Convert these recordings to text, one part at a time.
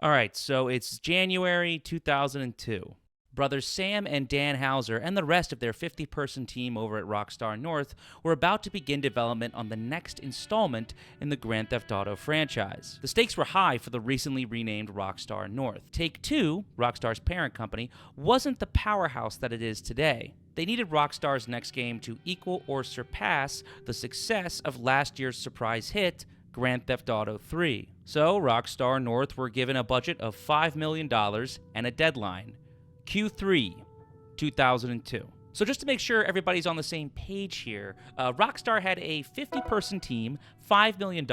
All right, so it's January 2002. Brothers Sam and Dan Hauser and the rest of their 50-person team over at Rockstar North were about to begin development on the next installment in the Grand Theft Auto franchise. The stakes were high for the recently renamed Rockstar North. Take-Two, Rockstar's parent company, wasn't the powerhouse that it is today. They needed Rockstar's next game to equal or surpass the success of last year's surprise hit, Grand Theft Auto 3. So, Rockstar North were given a budget of $5 million and a deadline, Q3 2002. So just to make sure everybody's on the same page here, Rockstar had a 50-person team, $5 million,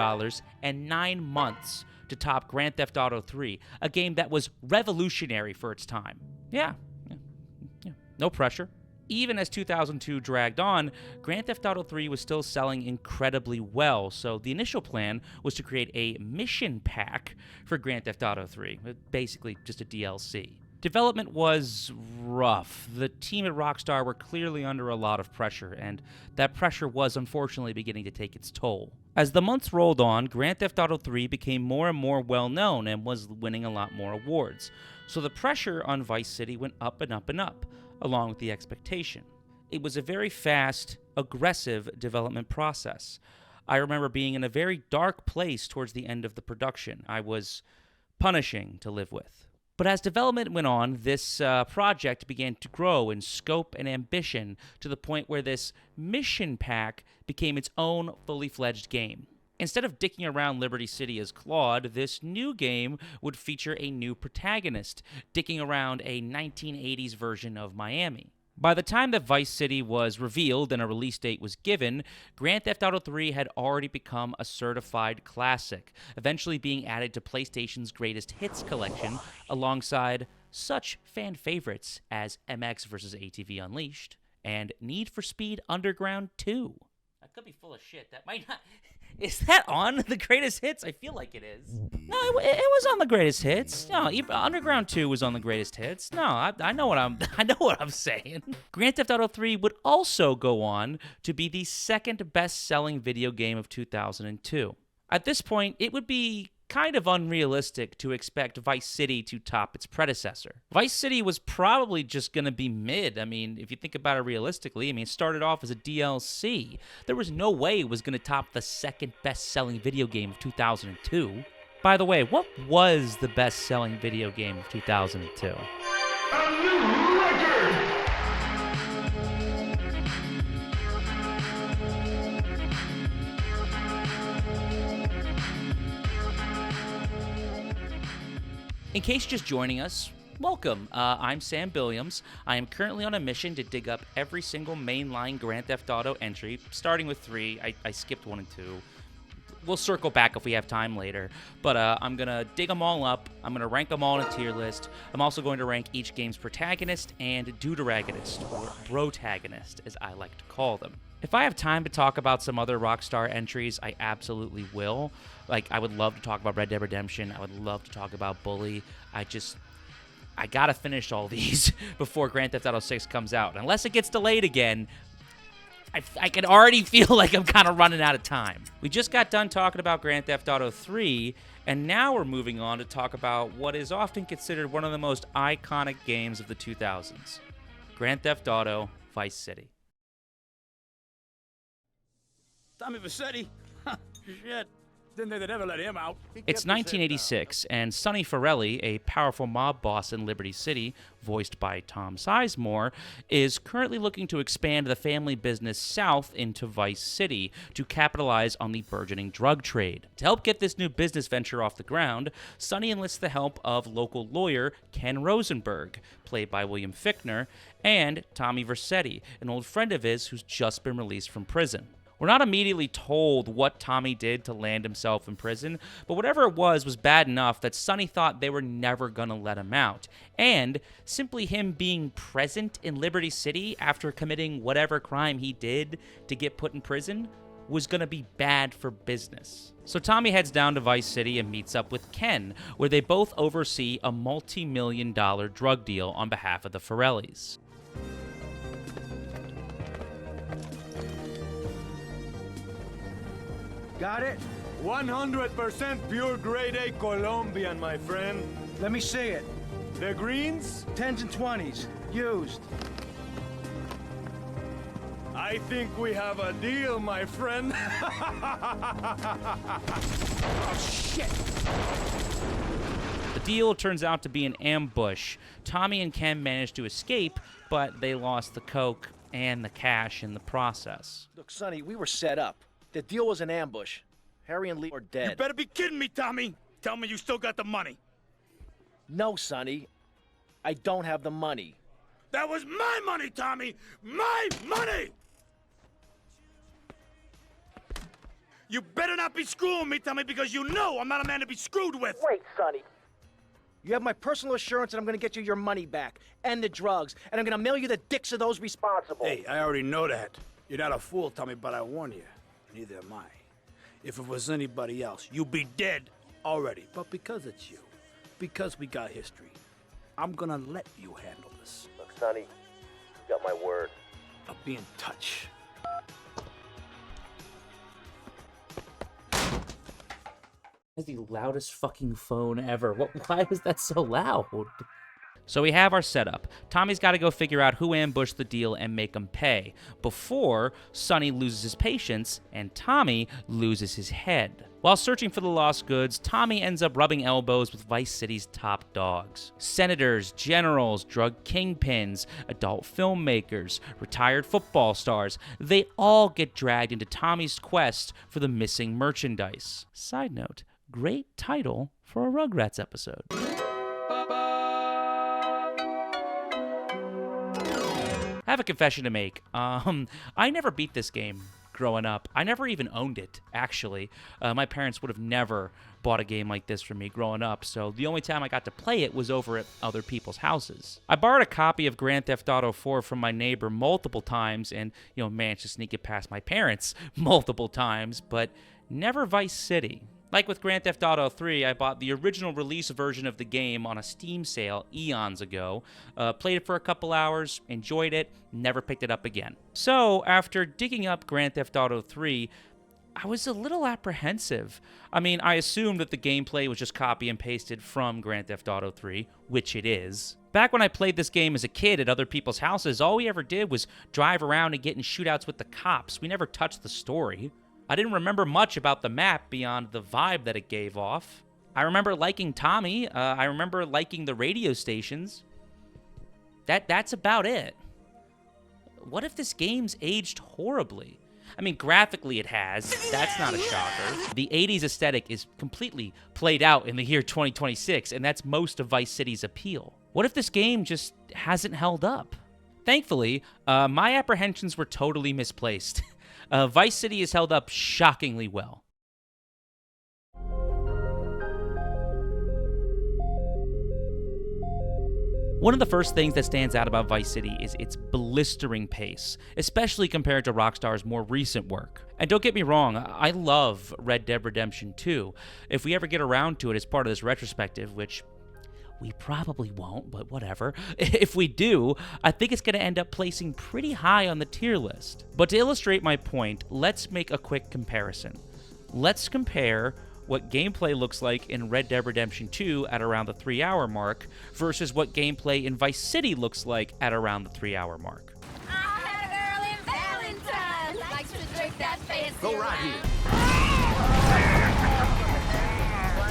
and 9 months to top Grand Theft Auto 3, a game that was revolutionary for its time. Yeah. No pressure. Even as 2002 dragged on, Grand Theft Auto 3 was still selling incredibly well, so the initial plan was to create a mission pack for Grand Theft Auto 3, basically just a DLC. Development was rough. The team at Rockstar were clearly under a lot of pressure, and that pressure was unfortunately beginning to take its toll. As the months rolled on, Grand Theft Auto 3 became more and more well-known and was winning a lot more awards. So the pressure on Vice City went up and up and up, along with the expectation. It was a very fast, aggressive development process. I remember being in a very dark place towards the end of the production. I was punishing to live with. But as development went on, this project began to grow in scope and ambition to the point where this mission pack became its own fully fledged game. Instead of dicking around Liberty City as Claude, this new game would feature a new protagonist, dicking around a 1980s version of Miami. By the time that Vice City was revealed and a release date was given, Grand Theft Auto 3 had already become a certified classic, eventually being added to PlayStation's Greatest Hits collection alongside such fan favorites as MX vs. ATV Unleashed and Need for Speed Underground 2. I could be full of shit. That might not... Is that on the Greatest Hits? I feel like it is. No, it was on the Greatest Hits. No, Underground 2 was on the Greatest Hits. No, I know what I'm saying. Grand Theft Auto 3 would also go on to be the second best-selling video game of 2002. At this point, it would be kind of unrealistic to expect Vice City to top its predecessor. Vice City was probably just going to be mid. I mean, if you think about it realistically, it started off as a DLC. There was no way it was going to top the second best-selling video game of 2002. By the way, what was the best-selling video game of 2002? A new record! In case you're just joining us, welcome. I'm Sam Billiams. I am currently on a mission to dig up every single mainline Grand Theft Auto entry, starting with 3. I skipped 1 and 2. We'll circle back if we have time later. But I'm going to dig them all up. I'm going to rank them all in a tier list. I'm also going to rank each game's protagonist and deuteragonist, or brotagonist, as I like to call them. If I have time to talk about some other Rockstar entries, I absolutely will. Like, I would love to talk about Red Dead Redemption. I would love to talk about Bully. I gotta finish all these before Grand Theft Auto 6 comes out. Unless it gets delayed again, I can already feel like I'm kind of running out of time. We just got done talking about Grand Theft Auto 3, and now we're moving on to talk about what is often considered one of the most iconic games of the 2000s, Grand Theft Auto Vice City. Tommy Vercetti? Shit. Didn't think they'd ever let him out. It's 1986, and Sonny Forelli, a powerful mob boss in Liberty City, voiced by Tom Sizemore, is currently looking to expand the family business south into Vice City to capitalize on the burgeoning drug trade. To help get this new business venture off the ground, Sonny enlists the help of local lawyer Ken Rosenberg, played by William Fichtner, and Tommy Vercetti, an old friend of his who's just been released from prison. We're not immediately told what Tommy did to land himself in prison, but whatever it was bad enough that Sonny thought they were never gonna let him out. And simply him being present in Liberty City after committing whatever crime he did to get put in prison was gonna be bad for business. So Tommy heads down to Vice City and meets up with Ken, where they both oversee a multi-million-dollar drug deal on behalf of the Forellis. Got it? 100% pure grade A Colombian, my friend. Let me see it. The greens? 10s and 20s. Used. I think we have a deal, my friend. Oh, shit! The deal turns out to be an ambush. Tommy and Ken managed to escape, but they lost the coke and the cash in the process. Look, Sonny, we were set up. The deal was an ambush. Harry and Lee are dead. You better be kidding me, Tommy! Tell me you still got the money. No, Sonny. I don't have the money. That was my money, Tommy! My money! You better not be screwing me, Tommy, because you know I'm not a man to be screwed with! Wait, Sonny. You have my personal assurance that I'm gonna get you your money back, and the drugs, and I'm gonna mail you the dicks of those responsible. Hey, I already know that. You're not a fool, Tommy, but I warn you, neither am I. If it was anybody else, you'd be dead already. But because it's you, because we got history, I'm gonna let you handle this. Look, Sonny, you got my word. I'll be in touch. That's the loudest fucking phone ever. Why was that so loud? So we have our setup. Tommy's got to go figure out who ambushed the deal and make him pay before Sonny loses his patience and Tommy loses his head. While searching for the lost goods, Tommy ends up rubbing elbows with Vice City's top dogs. Senators, generals, drug kingpins, adult filmmakers, retired football stars, they all get dragged into Tommy's quest for the missing merchandise. Side note, great title for a Rugrats episode. I have a confession to make. I never beat this game growing up. I never even owned it, actually. My parents would have never bought a game like this for me growing up, so the only time I got to play it was over at other people's houses. I borrowed a copy of Grand Theft Auto 4 from my neighbor multiple times and, managed to sneak it past my parents multiple times, but never Vice City. Like with Grand Theft Auto 3, I bought the original release version of the game on a Steam sale eons ago, played it for a couple hours, enjoyed it, never picked it up again. So, after digging up Grand Theft Auto 3, I was a little apprehensive. I mean, I assumed that the gameplay was just copy and pasted from Grand Theft Auto 3, which it is. Back when I played this game as a kid at other people's houses, all we ever did was drive around and get in shootouts with the cops. We never touched the story. I didn't remember much about the map beyond the vibe that it gave off. I remember liking Tommy. I remember liking the radio stations. That's about it. What if this game's aged horribly? I mean, graphically it has. That's not a shocker. The 80s aesthetic is completely played out in the year 2026, and that's most of Vice City's appeal. What if this game just hasn't held up? Thankfully, my apprehensions were totally misplaced. Vice City has held up shockingly well. One of the first things that stands out about Vice City is its blistering pace, especially compared to Rockstar's more recent work. And don't get me wrong, I love Red Dead Redemption 2. If we ever get around to it as part of this retrospective, which we probably won't, but whatever. If we do, I think it's going to end up placing pretty high on the tier list. But to illustrate my point, let's make a quick comparison. Let's compare what gameplay looks like in Red Dead Redemption 2 at around the 3-hour mark versus what gameplay in Vice City looks like at around the 3-hour mark. I had an early Valentine. Likes to drink that fancy. Go right here.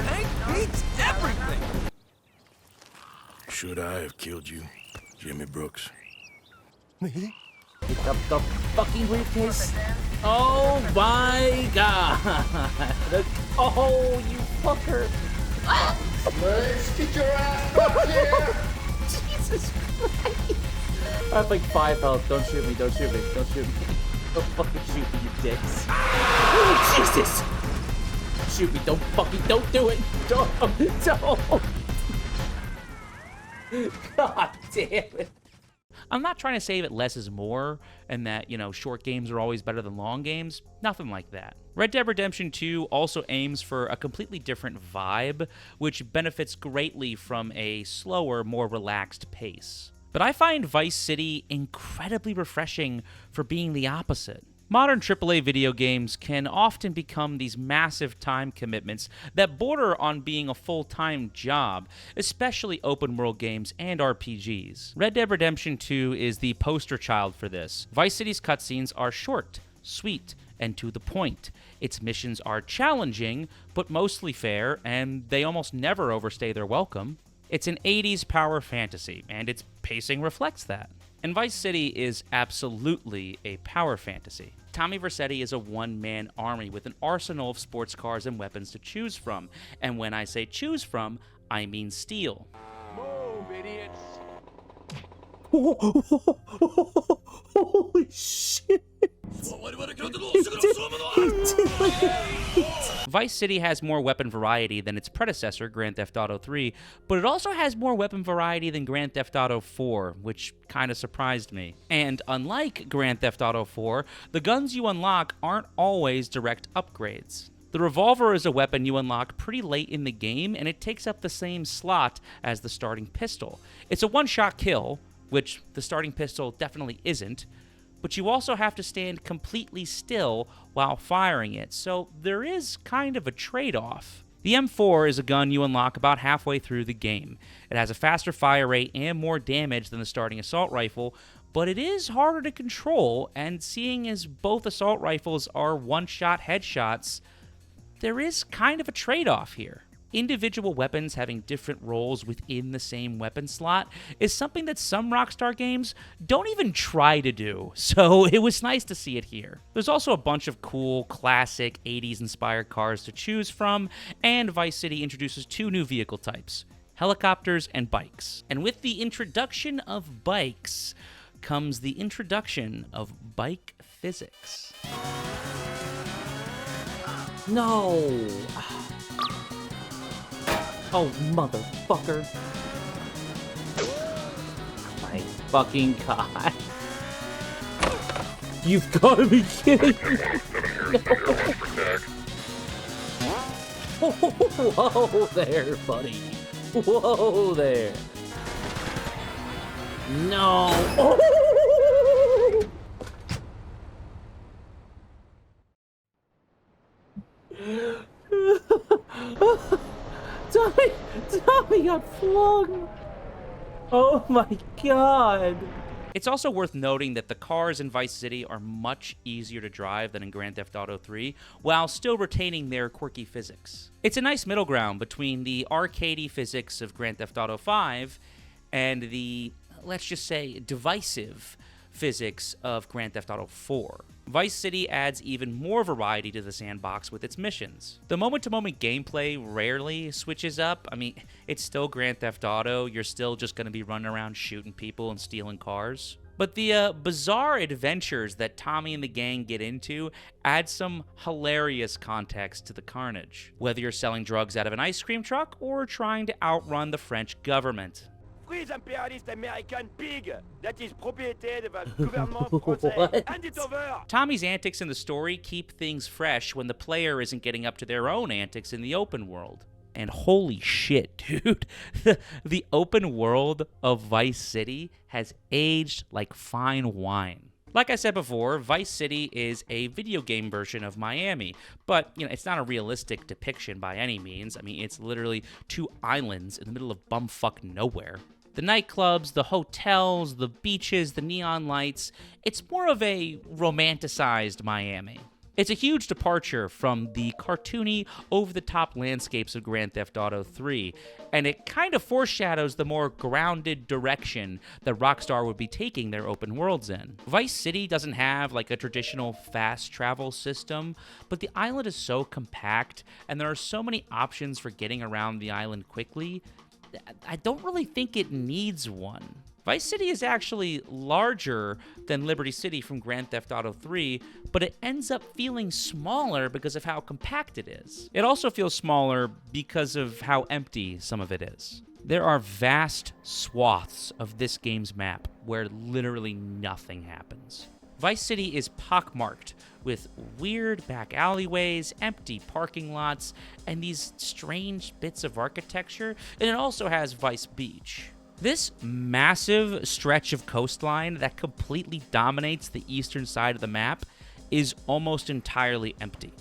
Hank beats everything! Should I have killed you, Jimmy Brooks? Me? Pick up the fucking briefcase. Oh my god. Oh, you fucker. Let's get your ass back here! Jesus Christ. I have like 5 health. Don't shoot me, don't shoot me, don't shoot me. Don't fucking shoot me, you dicks. Oh, Jesus. Shoot me, don't do it. Don't. God damn it. I'm not trying to say that less is more and that, short games are always better than long games. Nothing like that. Red Dead Redemption 2 also aims for a completely different vibe, which benefits greatly from a slower, more relaxed pace. But I find Vice City incredibly refreshing for being the opposite. Modern AAA video games can often become these massive time commitments that border on being a full-time job, especially open-world games and RPGs. Red Dead Redemption 2 is the poster child for this. Vice City's cutscenes are short, sweet, and to the point. Its missions are challenging, but mostly fair, and they almost never overstay their welcome. It's an 80s power fantasy, and its pacing reflects that. And Vice City is absolutely a power fantasy. Tommy Vercetti is a one-man army with an arsenal of sports cars and weapons to choose from. And when I say choose from, I mean steal. Move, idiots. Holy shit. Vice City has more weapon variety than its predecessor, Grand Theft Auto 3, but it also has more weapon variety than Grand Theft Auto 4, which kind of surprised me. And unlike Grand Theft Auto 4, the guns you unlock aren't always direct upgrades. The revolver is a weapon you unlock pretty late in the game, and it takes up the same slot as the starting pistol. It's a one-shot kill, which the starting pistol definitely isn't, but you also have to stand completely still while firing it, so there is kind of a trade-off. The M4 is a gun you unlock about halfway through the game. It has a faster fire rate and more damage than the starting assault rifle, but it is harder to control, and seeing as both assault rifles are one-shot headshots, there is kind of a trade-off here. Individual weapons having different roles within the same weapon slot is something that some Rockstar games don't even try to do, so it was nice to see it here. There's also a bunch of cool, classic 80s-inspired cars to choose from, and Vice City introduces two new vehicle types, helicopters and bikes. And with the introduction of bikes comes the introduction of bike physics. No. Oh, motherfucker. My fucking god. You've got to be kidding me. No. Whoa there, buddy. Whoa there. No. Tommy got flung. Oh my god. It's also worth noting that the cars in Vice City are much easier to drive than in Grand Theft Auto 3, while still retaining their quirky physics. It's a nice middle ground between the arcadey physics of Grand Theft Auto 5 and the, let's just say, divisive physics of Grand Theft Auto 4. Vice City adds even more variety to the sandbox with its missions. The moment-to-moment gameplay rarely switches up. I mean, it's still Grand Theft Auto. You're still just going to be running around shooting people and stealing cars. But the bizarre adventures that Tommy and the gang get into add some hilarious context to the carnage, whether you're selling drugs out of an ice cream truck or trying to outrun the French government. Freeze imperialist American pig! That is propriété de votre gouvernement français. Hand it over! Tommy's antics in the story keep things fresh when the player isn't getting up to their own antics in the open world. And holy shit, dude, the open world of Vice City has aged like fine wine. Like I said before, Vice City is a video game version of Miami, but it's not a realistic depiction by any means. I mean, it's literally two islands in the middle of bumfuck nowhere. The nightclubs, the hotels, the beaches, the neon lights, it's more of a romanticized Miami. It's a huge departure from the cartoony, over-the-top landscapes of Grand Theft Auto 3, and it kind of foreshadows the more grounded direction that Rockstar would be taking their open worlds in. Vice City doesn't have like a traditional fast travel system, but the island is so compact, and there are so many options for getting around the island quickly, I don't really think it needs one. Vice City is actually larger than Liberty City from Grand Theft Auto 3, but it ends up feeling smaller because of how compact it is. It also feels smaller because of how empty some of it is. There are vast swaths of this game's map where literally nothing happens. Vice City is pockmarked with weird back alleyways, empty parking lots, and these strange bits of architecture, and it also has Vice Beach. This massive stretch of coastline that completely dominates the eastern side of the map is almost entirely empty.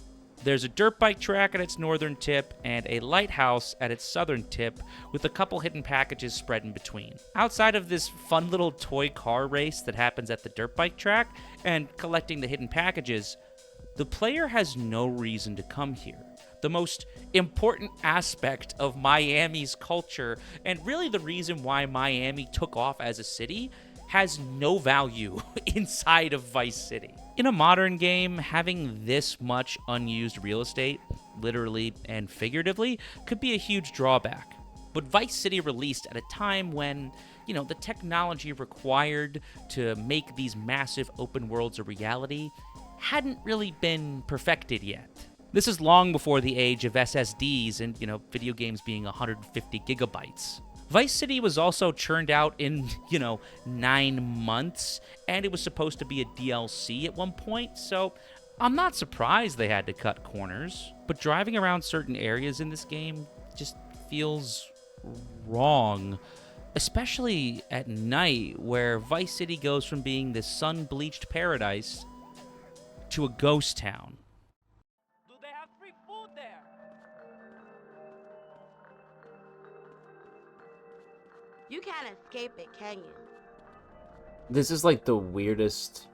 There's a dirt bike track at its northern tip and a lighthouse at its southern tip with a couple hidden packages spread in between. Outside of this fun little toy car race that happens at the dirt bike track and collecting the hidden packages, the player has no reason to come here. The most important aspect of Miami's culture, and really the reason why Miami took off as a city, has no value inside of Vice City. In a modern game, having this much unused real estate, literally and figuratively, could be a huge drawback. But Vice City released at a time when, the technology required to make these massive open worlds a reality hadn't really been perfected yet. This is long before the age of SSDs and, video games being 150 gigabytes. Vice City was also churned out in, 9 months, and it was supposed to be a DLC at one point, so I'm not surprised they had to cut corners. But driving around certain areas in this game just feels wrong, especially at night, where Vice City goes from being this sun-bleached paradise to a ghost town. Do they have free food there? You can't escape it, can you? This is like the weirdest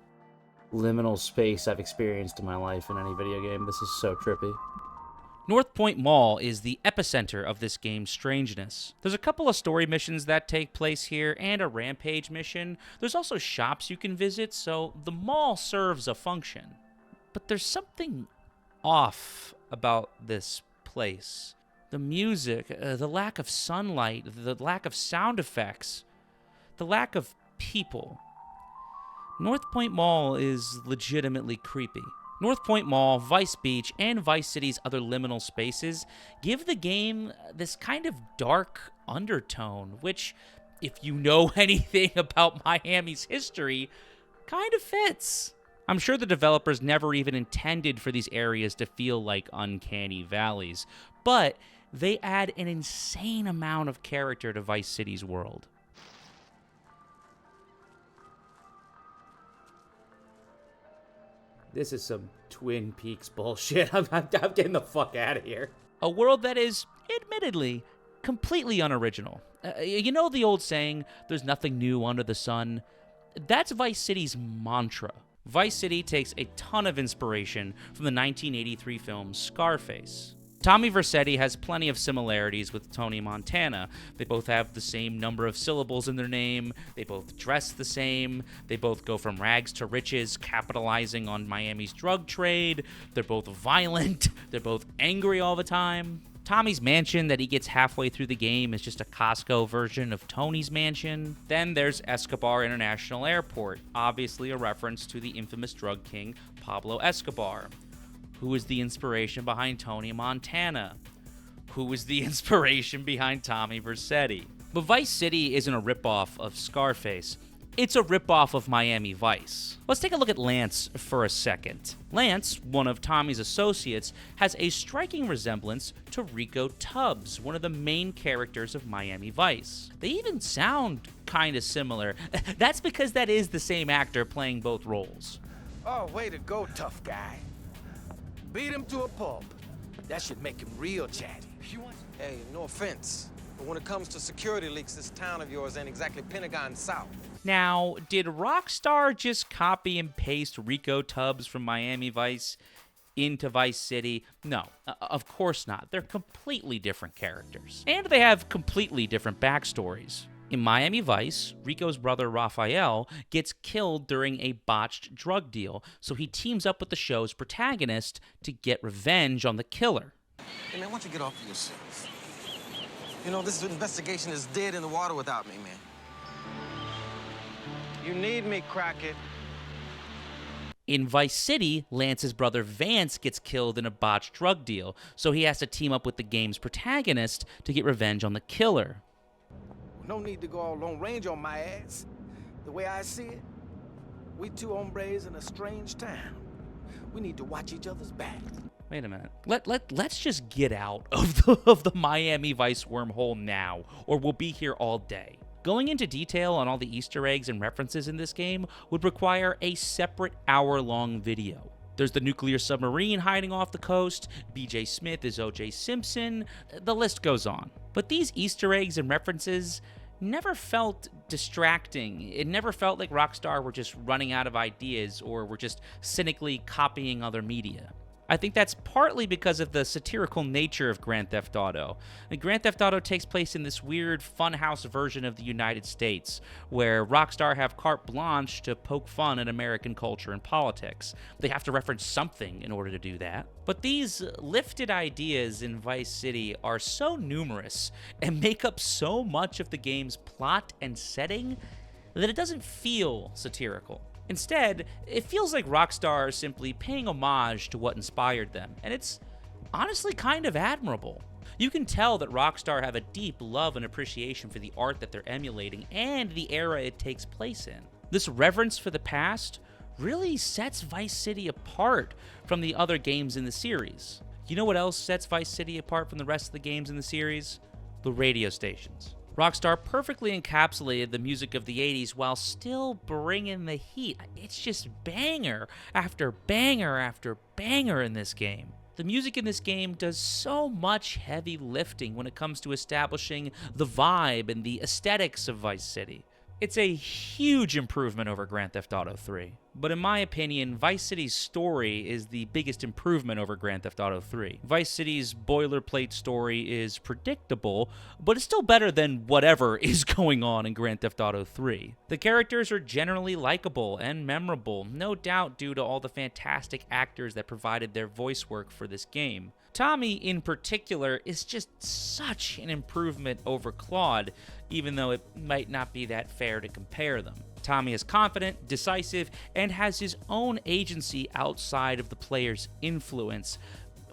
liminal space I've experienced in my life in any video game. This is so trippy. North Point Mall is the epicenter of this game's strangeness. There's a couple of story missions that take place here and a rampage mission. There's also shops you can visit, so the mall serves a function. But there's something off about this place. The music, the lack of sunlight, the lack of sound effects, the lack of people. North Point Mall is legitimately creepy. North Point Mall, Vice Beach, and Vice City's other liminal spaces give the game this kind of dark undertone, which, if you know anything about Miami's history, kind of fits. I'm sure the developers never even intended for these areas to feel like uncanny valleys, but they add an insane amount of character to Vice City's world. This is some Twin Peaks bullshit. I'm getting the fuck out of here. A world that is, admittedly, completely unoriginal. You know the old saying, there's nothing new under the sun? That's Vice City's mantra. Vice City takes a ton of inspiration from the 1983 film Scarface. Tommy Vercetti has plenty of similarities with Tony Montana. They both have the same number of syllables in their name, they both dress the same, they both go from rags to riches, capitalizing on Miami's drug trade, they're both violent, they're both angry all the time. Tommy's mansion that he gets halfway through the game is just a Costco version of Tony's mansion. Then there's Escobar International Airport, obviously a reference to the infamous drug king Pablo Escobar. Who is the inspiration behind Tony Montana? Who is the inspiration behind Tommy Vercetti? But Vice City isn't a ripoff of Scarface. It's a ripoff of Miami Vice. Let's take a look at Lance for a second. Lance, one of Tommy's associates, has a striking resemblance to Rico Tubbs, one of the main characters of Miami Vice. They even sound kind of similar. That's because that is the same actor playing both roles. Oh, way to go, tough guy. Beat him to a pulp. That should make him real chatty. Hey, no offense, but when it comes to security leaks, this town of yours ain't exactly Pentagon South. Now, did Rockstar just copy and paste Rico Tubbs from Miami Vice into Vice City? No, of course not. They're completely different characters. And they have completely different backstories. In Miami Vice, Rico's brother Raphael gets killed during a botched drug deal, so he teams up with the show's protagonist to get revenge on the killer. Hey, man, why don't you get off of yourself? You know, this investigation is dead in the water without me, man. You need me, Crockett. In Vice City, Lance's brother Vance gets killed in a botched drug deal, so he has to team up with the game's protagonist to get revenge on the killer. No need to go all Lone Ranger on my ass. The way I see it, we two hombres in a strange town. We need to watch each other's back. Wait a minute. Let's just get out of the Miami Vice wormhole now, or we'll be here all day. Going into detail on all the Easter eggs and references in this game would require a separate hour-long video. There's the nuclear submarine hiding off the coast, BJ Smith is O.J. Simpson, the list goes on. But these Easter eggs and references never felt distracting. It never felt like Rockstar were just running out of ideas or were just cynically copying other media. I think that's partly because of the satirical nature of Grand Theft Auto. Grand Theft Auto takes place in this weird funhouse version of the United States, where Rockstar have carte blanche to poke fun at American culture and politics. They have to reference something in order to do that. But these lifted ideas in Vice City are so numerous and make up so much of the game's plot and setting that it doesn't feel satirical. Instead, it feels like Rockstar is simply paying homage to what inspired them, and it's honestly kind of admirable. You can tell that Rockstar have a deep love and appreciation for the art that they're emulating and the era it takes place in. This reverence for the past really sets Vice City apart from the other games in the series. You know what else sets Vice City apart from the rest of the games in the series? The radio stations. Rockstar perfectly encapsulated the music of the 80s while still bringing the heat. It's just banger after banger after banger in this game. The music in this game does so much heavy lifting when it comes to establishing the vibe and the aesthetics of Vice City. It's a huge improvement over Grand Theft Auto 3, but in my opinion, Vice City's story is the biggest improvement over Grand Theft Auto 3. Vice City's boilerplate story is predictable, but it's still better than whatever is going on in Grand Theft Auto 3. The characters are generally likable and memorable, no doubt due to all the fantastic actors that provided their voice work for this game. Tommy, in particular, is just such an improvement over Claude, even though it might not be that fair to compare them. Tommy is confident, decisive, and has his own agency outside of the player's influence.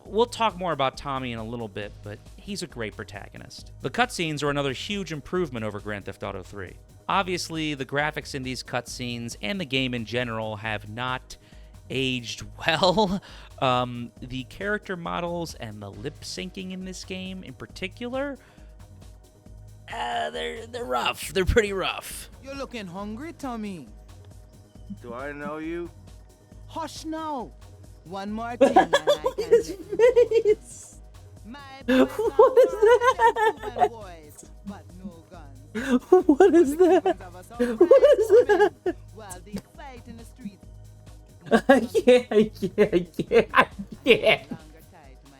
We'll talk more about Tommy in a little bit, but he's a great protagonist. The cutscenes are another huge improvement over Grand Theft Auto 3. Obviously, the graphics in these cutscenes and the game in general have not aged well. The character models and the lip syncing in this game in particular, they're rough. They're pretty rough. You're looking hungry, Tommy. Do I know you? Hush now. One more thing and I can his face. My boys what is that? Boys, but no guns. What is that? What is that? While they fight in the streets. I can't.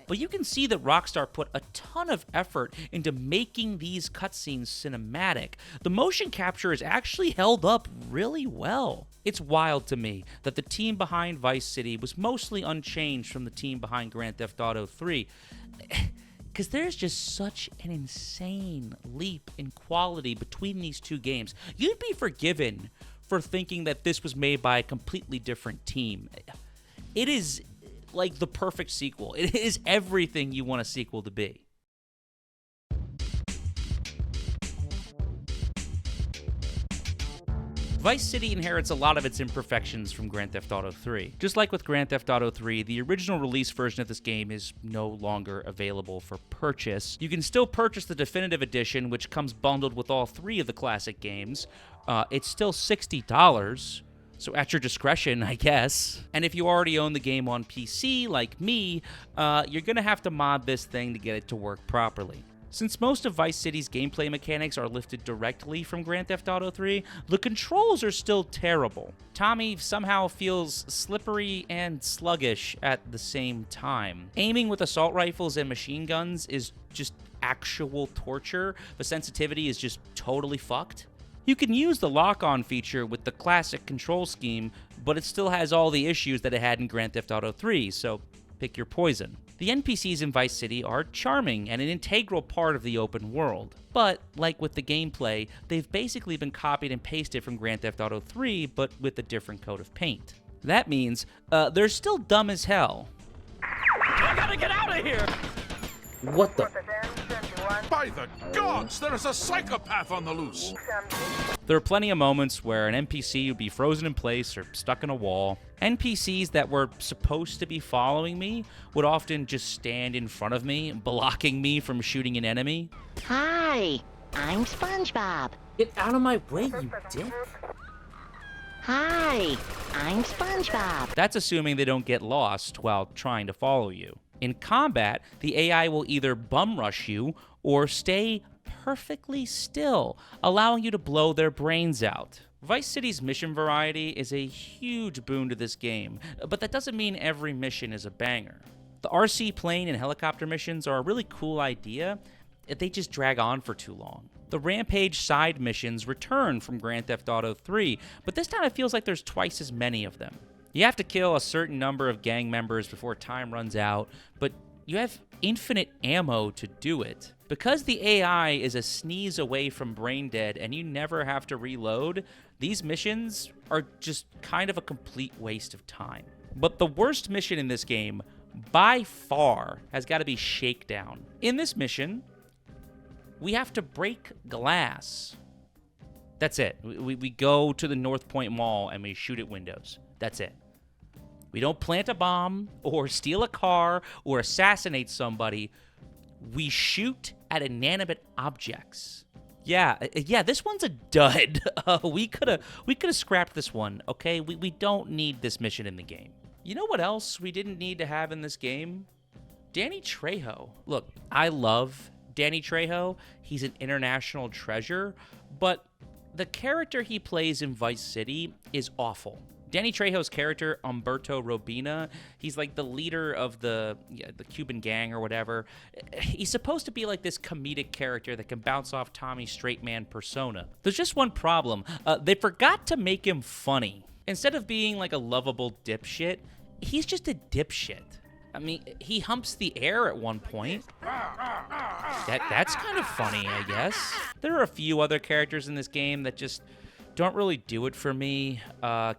But you can see that Rockstar put a ton of effort into making these cutscenes cinematic. The motion capture is actually held up really well. It's wild to me that the team behind Vice City was mostly unchanged from the team behind Grand Theft Auto 3. Because there's just such an insane leap in quality between these two games. You'd be forgiven for thinking that this was made by a completely different team. It is like the perfect sequel. It is everything you want a sequel to be. Vice City inherits a lot of its imperfections from Grand Theft Auto 3. Just like with Grand Theft Auto 3, the original release version of this game is no longer available for purchase. You can still purchase the Definitive Edition, which comes bundled with all three of the classic games. It's still $60, so at your discretion, I guess. And if you already own the game on PC, like me, you're gonna have to mod this thing to get it to work properly. Since most of Vice City's gameplay mechanics are lifted directly from Grand Theft Auto 3, the controls are still terrible. Tommy somehow feels slippery and sluggish at the same time. Aiming with assault rifles and machine guns is just actual torture. The sensitivity is just totally fucked. You can use the lock-on feature with the classic control scheme, but it still has all the issues that it had in Grand Theft Auto 3, so pick your poison. The NPCs in Vice City are charming and an integral part of the open world, but like with the gameplay, they've basically been copied and pasted from Grand Theft Auto 3, but with a different coat of paint. That means they're still dumb as hell. I gotta get out of here! What the? By the gods, there is a psychopath on the loose. There are plenty of moments where an NPC would be frozen in place or stuck in a wall. NPCs that were supposed to be following me would often just stand in front of me, blocking me from shooting an enemy. Hi, I'm SpongeBob. Get out of my way, you dick. Hi, I'm SpongeBob. That's assuming they don't get lost while trying to follow you. In combat, the AI will either bum rush you or stay perfectly still, allowing you to blow their brains out. Vice City's mission variety is a huge boon to this game, but that doesn't mean every mission is a banger. The RC plane and helicopter missions are a really cool idea, they just drag on for too long. The Rampage side missions return from Grand Theft Auto 3, but this time it feels like there's twice as many of them. You have to kill a certain number of gang members before time runs out, but you have infinite ammo to do it. Because the AI is a sneeze away from brain dead and you never have to reload, these missions are just kind of a complete waste of time. But the worst mission in this game, by far, has got to be Shakedown. In this mission, we have to break glass. That's it. We go to the North Point Mall and we shoot at windows. That's it. We don't plant a bomb or steal a car or assassinate somebody. We shoot at inanimate objects. Yeah, this one's a dud. We could have scrapped this one, okay? We don't need this mission in the game. You know what else we didn't need to have in this game? Danny Trejo. Look, I love Danny Trejo. He's an international treasure, but the character he plays in Vice City is awful. Danny Trejo's character, Umberto Robina, he's like the leader of the Cuban gang or whatever. He's supposed to be like this comedic character that can bounce off Tommy's straight man persona. There's just one problem. They forgot to make him funny. Instead of being like a lovable dipshit, he's just a dipshit. I mean, he humps the air at one point. That's kind of funny, I guess. There are a few other characters in this game that just don't really do it for me.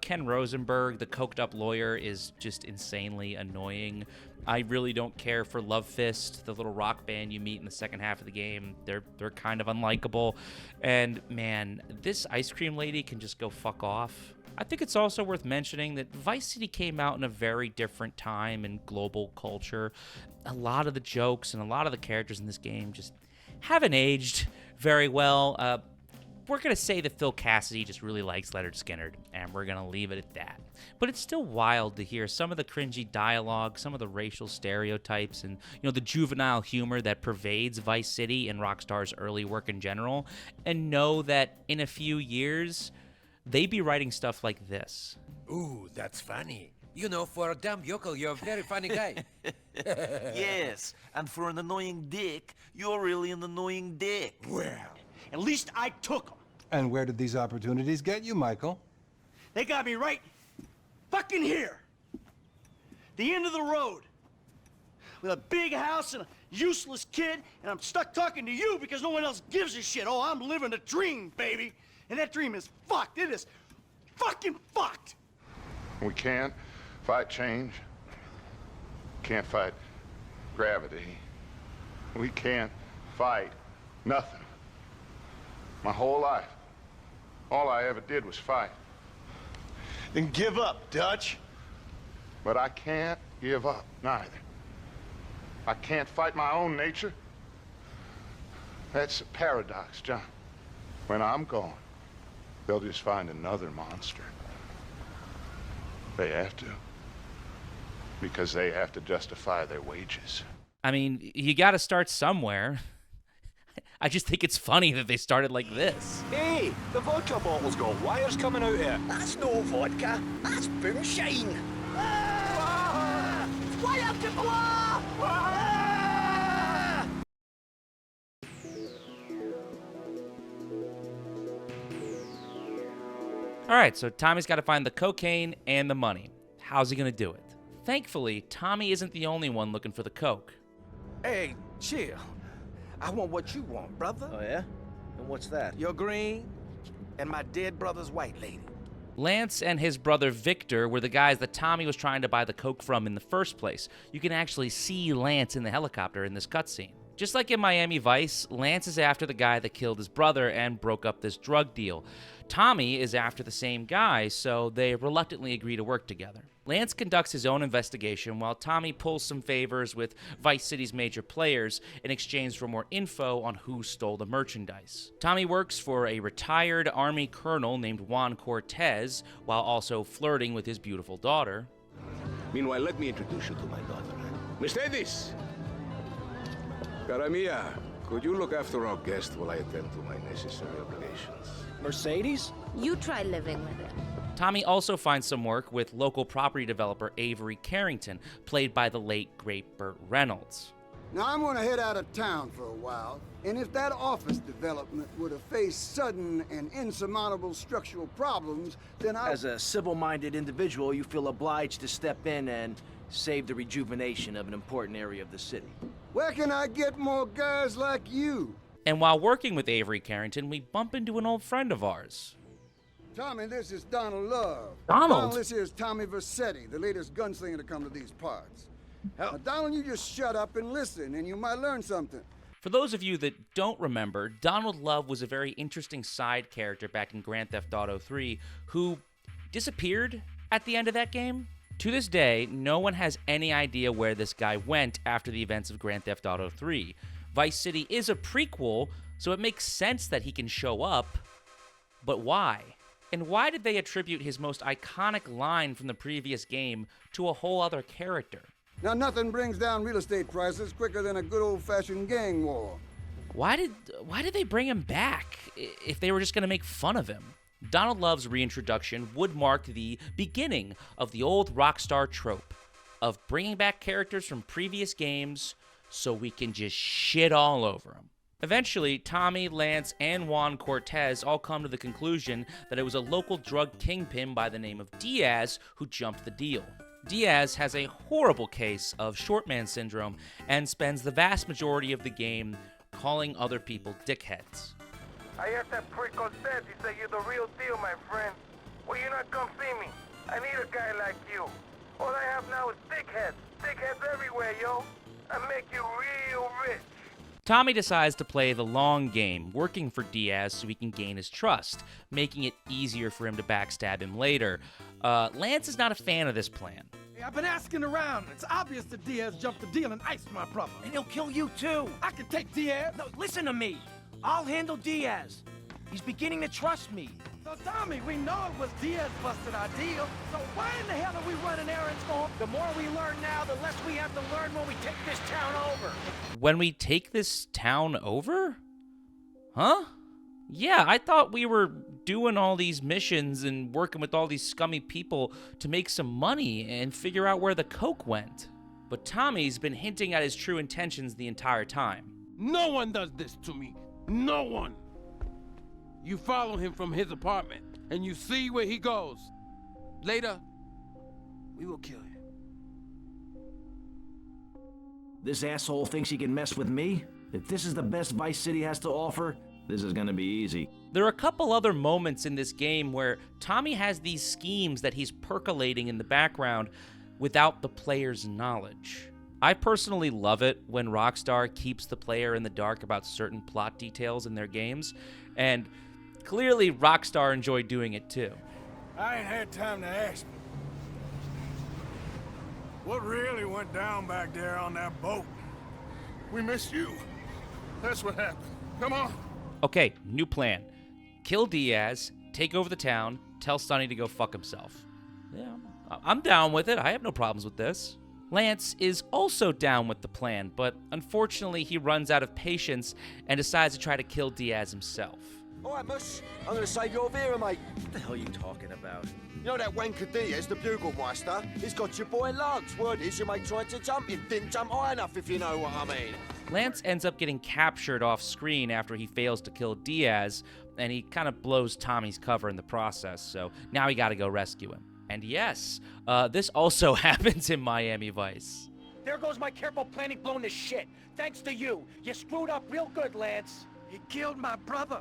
Ken Rosenberg, the coked up lawyer, is just insanely annoying. I really don't care for Love Fist, the little rock band you meet in the second half of the game. They're kind of unlikable. And man, this ice cream lady can just go fuck off. I think it's also worth mentioning that Vice City came out in a very different time in global culture. A lot of the jokes and a lot of the characters in this game just haven't aged very well. We're going to say that Phil Cassidy just really likes Leonard Skinner, and we're going to leave it at that. But it's still wild to hear some of the cringy dialogue, some of the racial stereotypes, and the juvenile humor that pervades Vice City and Rockstar's early work in general, and know that in a few years, they'd be writing stuff like this. Ooh, that's funny. For a dumb yokel, you're a very funny guy. Yes, and for an annoying dick, you're really an annoying dick. Well, at least I took them. And where did these opportunities get you, Michael? They got me right fucking here. The end of the road. With a big house and a useless kid, and I'm stuck talking to you because no one else gives a shit. Oh, I'm living a dream, baby. And that dream is fucked. It is fucking fucked. We can't fight change. Can't fight gravity. We can't fight nothing. My whole life, all I ever did was fight. Then give up, Dutch. But I can't give up, neither. I can't fight my own nature. That's a paradox, John. When I'm gone, they'll just find another monster. They have to. Because they have to justify their wages. I mean, you got to start somewhere. I just think it's funny that they started like this. Hey, the vodka bottle's got wires coming out here. That's no vodka. That's moonshine. Fire to blow! All right, so Tommy's got to find the cocaine and the money. How's he going to do it? Thankfully, Tommy isn't the only one looking for the coke. Hey, chill. I want what you want, brother. Oh, yeah? And what's that? Your green and my dead brother's white lady. Lance and his brother Victor were the guys that Tommy was trying to buy the coke from in the first place. You can actually see Lance in the helicopter in this cutscene. Just like in Miami Vice, Lance is after the guy that killed his brother and broke up this drug deal. Tommy is after the same guy, so they reluctantly agree to work together. Lance conducts his own investigation while Tommy pulls some favors with Vice City's major players in exchange for more info on who stole the merchandise. Tommy works for a retired Army colonel named Juan Cortez while also flirting with his beautiful daughter. Meanwhile, let me introduce you to my daughter. Mercedes! Cara mia, could you look after our guest while I attend to my necessary obligations? Mercedes? You try living with it. Tommy also finds some work with local property developer Avery Carrington, played by the late, great Burt Reynolds. Now I'm gonna head out of town for a while, and if that office development were to face sudden and insurmountable structural problems, then As a civil-minded individual, you feel obliged to step in and save the rejuvenation of an important area of the city. Where can I get more guys like you? And while working with Avery Carrington, we bump into an old friend of ours. Tommy, this is Donald Love. Donald? This is Tommy Vercetti, the latest gunslinger to come to these parts. Now, Donald, you just shut up and listen, and you might learn something. For those of you that don't remember, Donald Love was a very interesting side character back in Grand Theft Auto 3 who disappeared at the end of that game. To this day, no one has any idea where this guy went after the events of Grand Theft Auto 3. Vice City is a prequel, so it makes sense that he can show up, but why? And why did they attribute his most iconic line from the previous game to a whole other character? Now, nothing brings down real estate prices quicker than a good old-fashioned gang war. Why did they bring him back if they were just going to make fun of him? Donald Love's reintroduction would mark the beginning of the old Rockstar trope of bringing back characters from previous games so we can just shit all over them. Eventually, Tommy, Lance, and Juan Cortez all come to the conclusion that it was a local drug kingpin by the name of Diaz who jumped the deal. Diaz has a horrible case of short man syndrome and spends the vast majority of the game calling other people dickheads. I heard that prick Cortez. He said you're the real deal, my friend. Will you not come see me? I need a guy like you. All I have now is dickheads. Dickheads everywhere, yo. I make you real rich. Tommy decides to play the long game, working for Diaz so he can gain his trust, making it easier for him to backstab him later. Lance is not a fan of this plan. Hey, I've been asking around. It's obvious that Diaz jumped the deal and iced my brother. And he'll kill you too. I can take Diaz. No, listen to me. I'll handle Diaz. He's beginning to trust me. So, Tommy, we know it was Diaz busted our deal. So why in the hell are we running errands for him? The more we learn now, the less we have to learn when we take this town over. When we take this town over? Huh? Yeah, I thought we were doing all these missions and working with all these scummy people to make some money and figure out where the coke went. But Tommy's been hinting at his true intentions the entire time. No one does this to me. No one. You follow him from his apartment, and you see where he goes. Later, we will kill you. This asshole thinks he can mess with me? If this is the best Vice City has to offer, this is gonna be easy. There are a couple other moments in this game where Tommy has these schemes that he's percolating in the background without the player's knowledge. I personally love it when Rockstar keeps the player in the dark about certain plot details in their games, and clearly Rockstar enjoyed doing it too. I ain't had time to ask. What really went down back there on that boat? We missed you. That's what happened. Come on. Okay, new plan. Kill Diaz, take over the town, tell Sonny to go fuck himself. Yeah, I'm down with it. I have no problems with this. Lance is also down with the plan, but unfortunately he runs out of patience and decides to try to kill Diaz himself. All right, Mus. I'm gonna save your Vera, mate. What the hell are you talking about? You know that wanker Diaz, the Bugelmeister? He's got your boy Lance. Word is your mate tried to jump him. Didn't jump high enough, if you know what I mean. Lance ends up getting captured off screen after he fails to kill Diaz, and he kind of blows Tommy's cover in the process, so now he gotta go rescue him. And yes, this also happens in Miami Vice. There goes my careful planning blown to shit. Thanks to you. You screwed up real good, Lance. He killed my brother.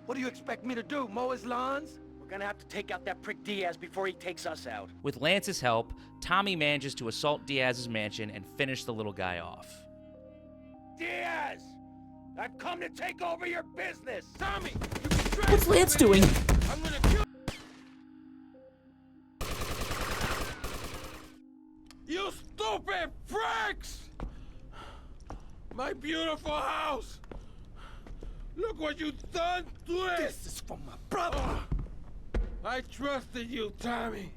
What do you expect me to do, mow his lawns? We're gonna have to take out that prick Diaz before he takes us out. With Lance's help, Tommy manages to assault Diaz's mansion and finish the little guy off. Diaz! I've come to take over your business! Tommy! What's Lance doing? I'm gonna kill you, stupid pricks! My beautiful house! Look what you've done to it! This is for my brother! I trusted you, Tommy.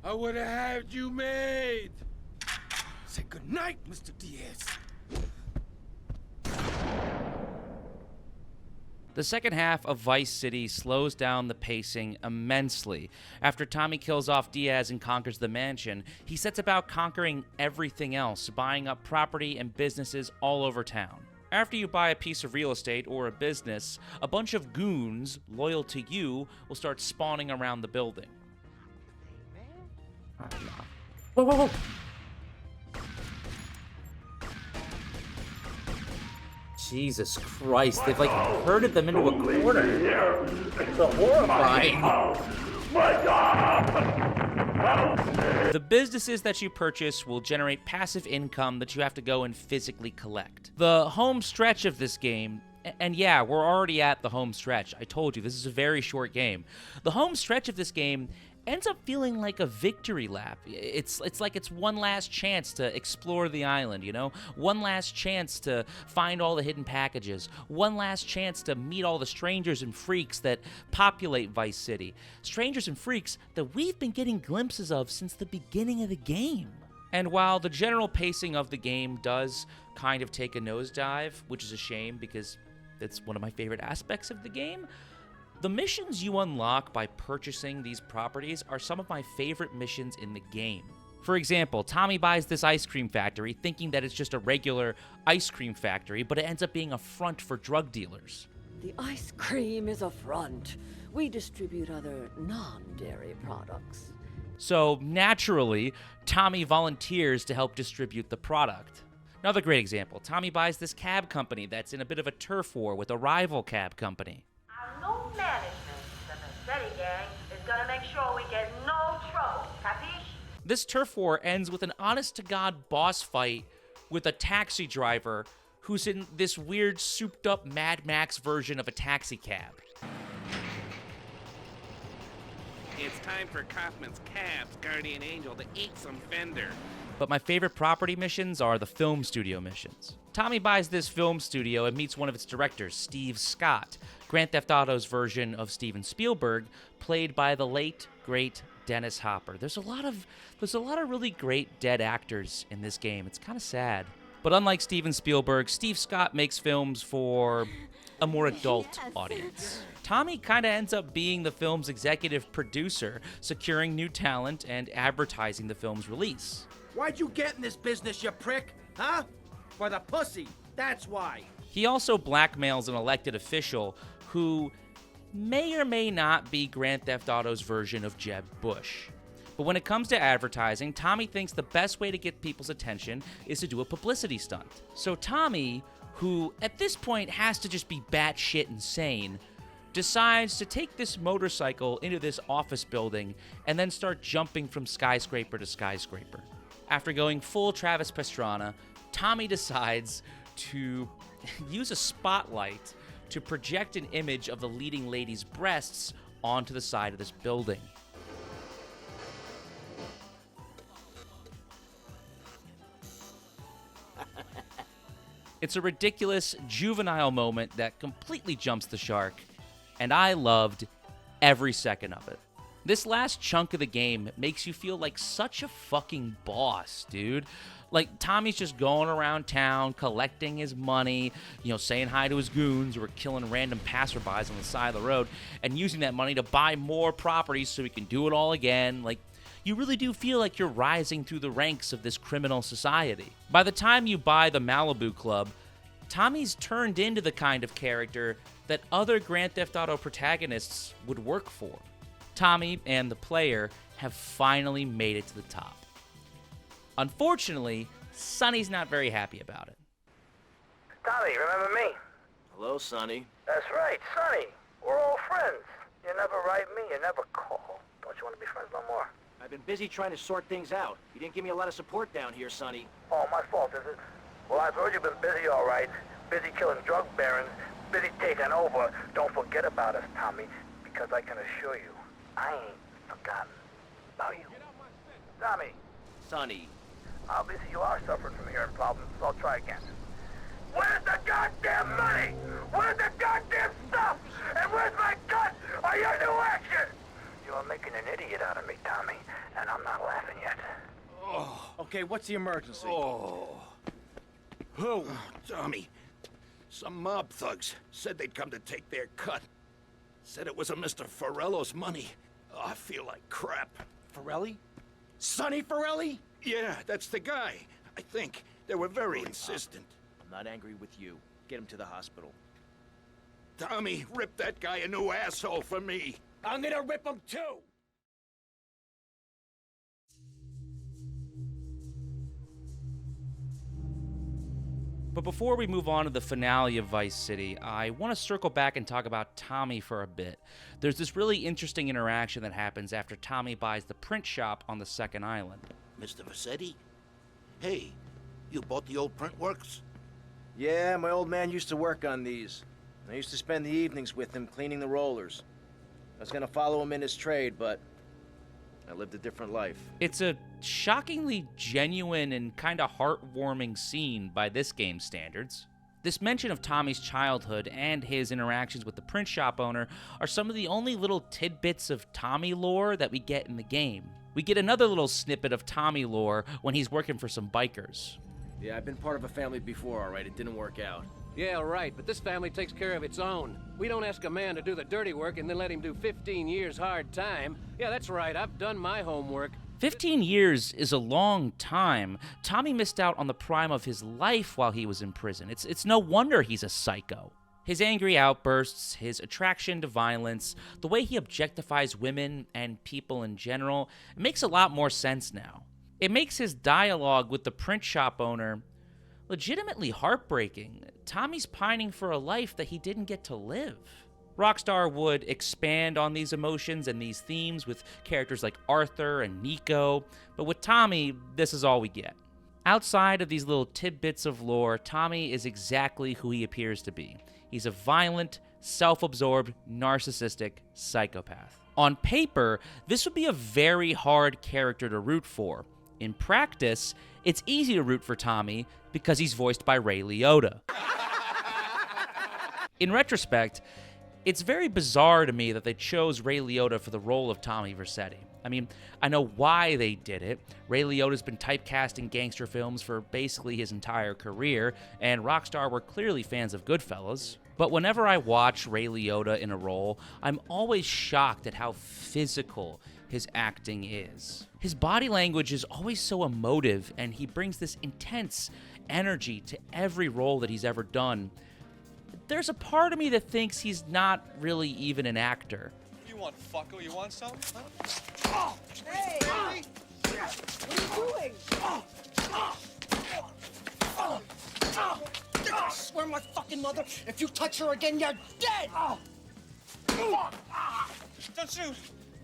I would have had you made. Say goodnight, Mr. Diaz. The second half of Vice City slows down the pacing immensely. After Tommy kills off Diaz and conquers the mansion, he sets about conquering everything else, buying up property and businesses all over town. After you buy a piece of real estate or a business, a bunch of goons loyal to you will start spawning around the building. Whoa, whoa, whoa! Jesus Christ, they've like herded them into a corner. It's horrifying. The businesses that you purchase will generate passive income that you have to go and physically collect. The home stretch of this game, and yeah, we're already at the home stretch. I told you, this is a very short game. The home stretch of this game ends up feeling like a victory lap. It's like it's one last chance to explore the island, you know? One last chance to find all the hidden packages. One last chance to meet all the strangers and freaks that populate Vice City. Strangers and freaks that we've been getting glimpses of since the beginning of the game. And while the general pacing of the game does kind of take a nosedive, which is a shame because it's one of my favorite aspects of the game, the missions you unlock by purchasing these properties are some of my favorite missions in the game. For example, Tommy buys this ice cream factory thinking that it's just a regular ice cream factory, but it ends up being a front for drug dealers. The ice cream is a front. We distribute other non-dairy products. So, naturally, Tommy volunteers to help distribute the product. Another great example, Tommy buys this cab company that's in a bit of a turf war with a rival cab company. New management, the Fatidic gang, is gonna make sure we get no trouble, capiche? This turf war ends with an honest-to-God boss fight with a taxi driver who's in this weird souped-up Mad Max version of a taxi cab. It's time for Kaufman's Cab's guardian angel to eat some fender. But my favorite property missions are the film studio missions. Tommy buys this film studio and meets one of its directors, Steve Scott, Grand Theft Auto's version of Steven Spielberg, played by the late, great Dennis Hopper. There's a lot of really great dead actors in this game. It's kind of sad. But unlike Steven Spielberg, Steve Scott makes films for a more adult audience. Tommy kind of ends up being the film's executive producer, securing new talent and advertising the film's release. Why'd you get in this business, you prick? Huh? For the pussy. That's why. He also blackmails an elected official who may or may not be Grand Theft Auto's version of Jeb Bush. But when it comes to advertising, Tommy thinks the best way to get people's attention is to do a publicity stunt. So Tommy, who at this point has to just be batshit insane, decides to take this motorcycle into this office building and then start jumping from skyscraper to skyscraper. After going full Travis Pastrana, Tommy decides to use a spotlight to project an image of the leading lady's breasts onto the side of this building. It's a ridiculous, juvenile moment that completely jumps the shark, and I loved every second of it. This last chunk of the game makes you feel like such a fucking boss, dude. Like, Tommy's just going around town, collecting his money, saying hi to his goons who are killing random passerbys on the side of the road, and using that money to buy more properties so he can do it all again. Like, you really do feel like you're rising through the ranks of this criminal society. By the time you buy the Malibu Club, Tommy's turned into the kind of character that other Grand Theft Auto protagonists would work for. Tommy and the player have finally made it to the top. Unfortunately, Sonny's not very happy about it. Tommy, remember me? Hello, Sonny. That's right, Sonny. We're all friends. You never write me, you never call. Don't you want to be friends no more? I've been busy trying to sort things out. You didn't give me a lot of support down here, Sonny. Oh, my fault, is it? Well, I've heard you've been busy, all right. Busy killing drug barons, busy taking over. Don't forget about us, Tommy, because I can assure you, I ain't forgotten about you. Tommy. Sonny. Obviously, you are suffering from hearing problems, so I'll try again. Where's the goddamn money? Where's the goddamn stuff? And where's my cut? Are your new action? You're making an idiot out of me, Tommy, and I'm not laughing yet. Oh. Okay, what's the emergency? Oh, Tommy. Some mob thugs said they'd come to take their cut. Said it was a Mr. Forello's money. Oh, I feel like crap. Forelli? Sonny Forelli? Yeah, that's the guy. I think. They were very insistent. I'm not angry with you. Get him to the hospital. Tommy, rip that guy a new asshole for me. I'm gonna rip him too! But before we move on to the finale of Vice City, I want to circle back and talk about Tommy for a bit. There's this really interesting interaction that happens after Tommy buys the print shop on the second island. Mr. Vassetti? Hey, you bought the old print works? Yeah, my old man used to work on these. I used to spend the evenings with him cleaning the rollers. I was gonna follow him in his trade, but I lived a different life. It's a shockingly genuine and kind of heartwarming scene by this game's standards. This mention of Tommy's childhood and his interactions with the print shop owner are some of the only little tidbits of Tommy lore that we get in the game. We get another little snippet of Tommy lore when he's working for some bikers. Yeah, I've been part of a family before, all right? It didn't work out. Yeah, right, but this family takes care of its own. We don't ask a man to do the dirty work and then let him do 15 years hard time. Yeah, that's right, I've done my homework. 15 years is a long time. Tommy missed out on the prime of his life while he was in prison. It's no wonder he's a psycho. His angry outbursts, his attraction to violence, the way he objectifies women and people in general, it makes a lot more sense now. It makes his dialogue with the print shop owner legitimately heartbreaking. Tommy's pining for a life that he didn't get to live. Rockstar would expand on these emotions and these themes with characters like Arthur and Nico, but with Tommy, this is all we get. Outside of these little tidbits of lore, Tommy is exactly who he appears to be. He's a violent, self-absorbed, narcissistic psychopath. On paper, this would be a very hard character to root for. In practice, it's easy to root for Tommy because he's voiced by Ray Liotta. In retrospect, it's very bizarre to me that they chose Ray Liotta for the role of Tommy Vercetti. I mean, I know why they did it. Ray Liotta's been typecast in gangster films for basically his entire career, and Rockstar were clearly fans of Goodfellas. But whenever I watch Ray Liotta in a role, I'm always shocked at how physical his acting is. His body language is always so emotive, and he brings this intense energy to every role that he's ever done. There's a part of me that thinks he's not really even an actor. What do you want, fucko? You want some? Huh? Oh, hey! What are you doing? I swear my fucking mother, if you touch her again, you're dead! Don't shoot!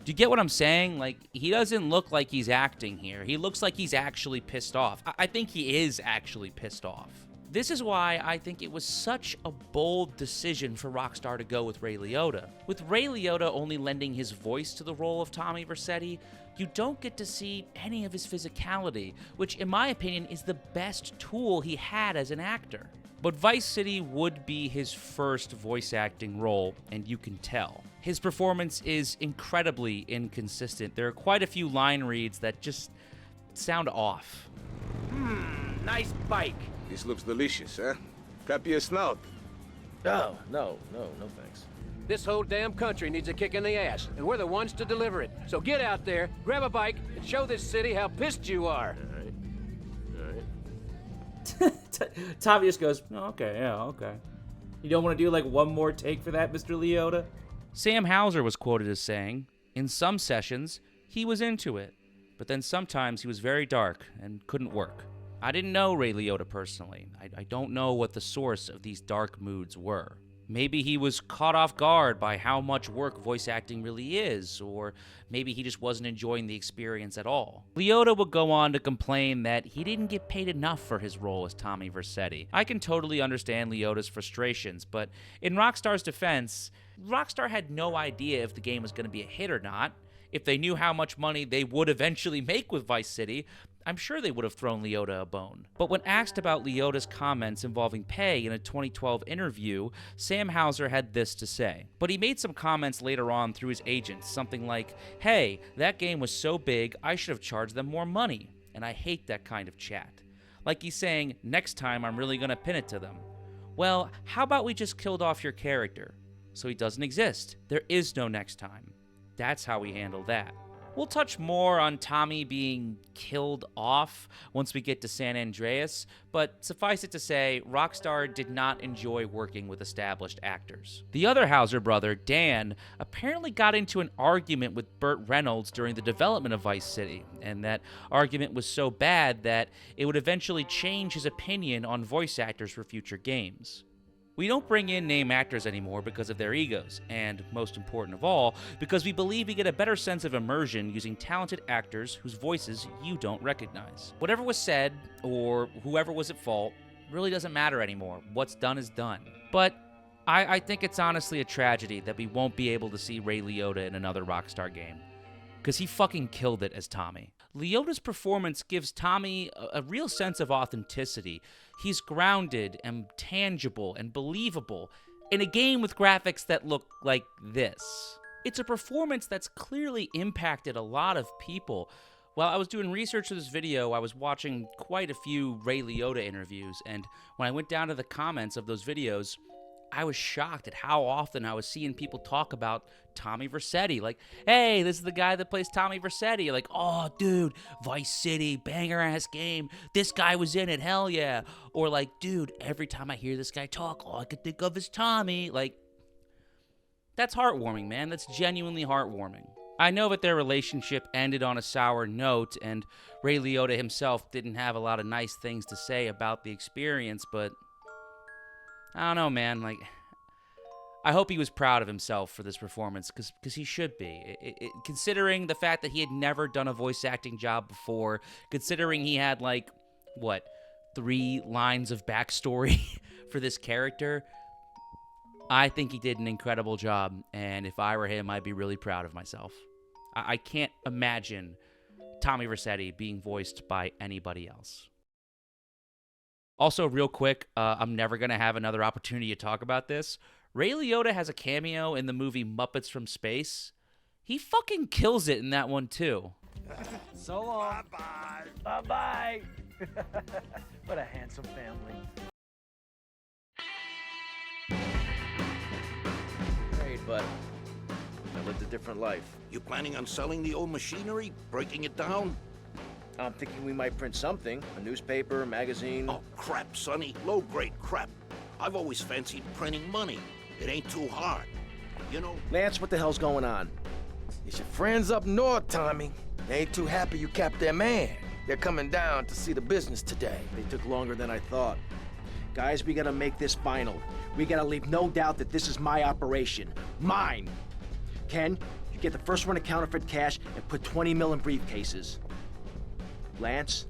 Do you get what I'm saying? Like, he doesn't look like he's acting here. He looks like he's actually pissed off. I think he is actually pissed off. This is why I think it was such a bold decision for Rockstar to go with Ray Liotta. With Ray Liotta only lending his voice to the role of Tommy Vercetti, you don't get to see any of his physicality, which in my opinion is the best tool he had as an actor. But Vice City would be his first voice acting role, and you can tell. His performance is incredibly inconsistent. There are quite a few line reads that just sound off. Nice bike. This looks delicious, huh? Clap your snout. Oh, no thanks. This whole damn country needs a kick in the ass, and we're the ones to deliver it. So get out there, grab a bike, and show this city how pissed you are. All right. Tommy just goes, oh, okay, yeah, okay. You don't want to do like one more take for that, Mr. Liotta? Sam Houser was quoted as saying, in some sessions, he was into it, but then sometimes he was very dark and couldn't work. I didn't know Ray Liotta personally. I don't know what the source of these dark moods were. Maybe he was caught off guard by how much work voice acting really is, or maybe he just wasn't enjoying the experience at all. Liotta would go on to complain that he didn't get paid enough for his role as Tommy Vercetti. I can totally understand Liotta's frustrations, but in Rockstar's defense, Rockstar had no idea if the game was going to be a hit or not. If they knew how much money they would eventually make with Vice City, I'm sure they would have thrown Liotta a bone. But when asked about Liotta's comments involving pay in a 2012 interview, Sam Houser had this to say. But he made some comments later on through his agents, something like, "Hey, that game was so big, I should have charged them more money." And I hate that kind of chat. Like he's saying, next time I'm really gonna pin it to them. Well, how about we just killed off your character? So he doesn't exist. There is no next time. That's how we handle that. We'll touch more on Tommy being killed off once we get to San Andreas, but suffice it to say, Rockstar did not enjoy working with established actors. The other Houser brother, Dan, apparently got into an argument with Burt Reynolds during the development of Vice City, and that argument was so bad that it would eventually change his opinion on voice actors for future games. We don't bring in name actors anymore because of their egos, and most important of all, because we believe we get a better sense of immersion using talented actors whose voices you don't recognize. Whatever was said, or whoever was at fault, really doesn't matter anymore. What's done is done. But I think it's honestly a tragedy that we won't be able to see Ray Liotta in another Rockstar game, because he fucking killed it as Tommy. Liotta's performance gives Tommy a real sense of authenticity. He's grounded and tangible and believable in a game with graphics that look like this. It's a performance that's clearly impacted a lot of people. While I was doing research for this video, I was watching quite a few Ray Liotta interviews, and when I went down to the comments of those videos, I was shocked at how often I was seeing people talk about Tommy Vercetti. Like, hey, this is the guy that plays Tommy Vercetti. Like, oh, dude, Vice City, banger-ass game. This guy was in it, hell yeah. Or like, dude, every time I hear this guy talk, all I could think of is Tommy. Like, that's heartwarming, man. That's genuinely heartwarming. I know that their relationship ended on a sour note, and Ray Liotta himself didn't have a lot of nice things to say about the experience, but I don't know, man. Like, I hope he was proud of himself for this performance, because he should be. Considering the fact that he had never done a voice acting job before, considering he had, like, 3 lines of backstory for this character, I think he did an incredible job, and if I were him, I'd be really proud of myself. I can't imagine Tommy Vercetti being voiced by anybody else. Also, real quick, I'm never going to have another opportunity to talk about this. Ray Liotta has a cameo in the movie Muppets from Space. He fucking kills it in that one, too. So long. Bye-bye. Bye-bye. What a handsome family. Great, but I lived a different life. You planning on selling the old machinery? Breaking it down? I'm thinking we might print something. A newspaper, a magazine. Oh, crap, Sonny. Low-grade crap. I've always fancied printing money. It ain't too hard. You know... Lance, what the hell's going on? It's your friends up north, Tommy. They ain't too happy you capped their man. They're coming down to see the business today. They took longer than I thought. Guys, we gotta make this final. We gotta leave no doubt that this is my operation. Mine! Ken, you get the first run of counterfeit cash and put 20 mil in briefcases. Lance,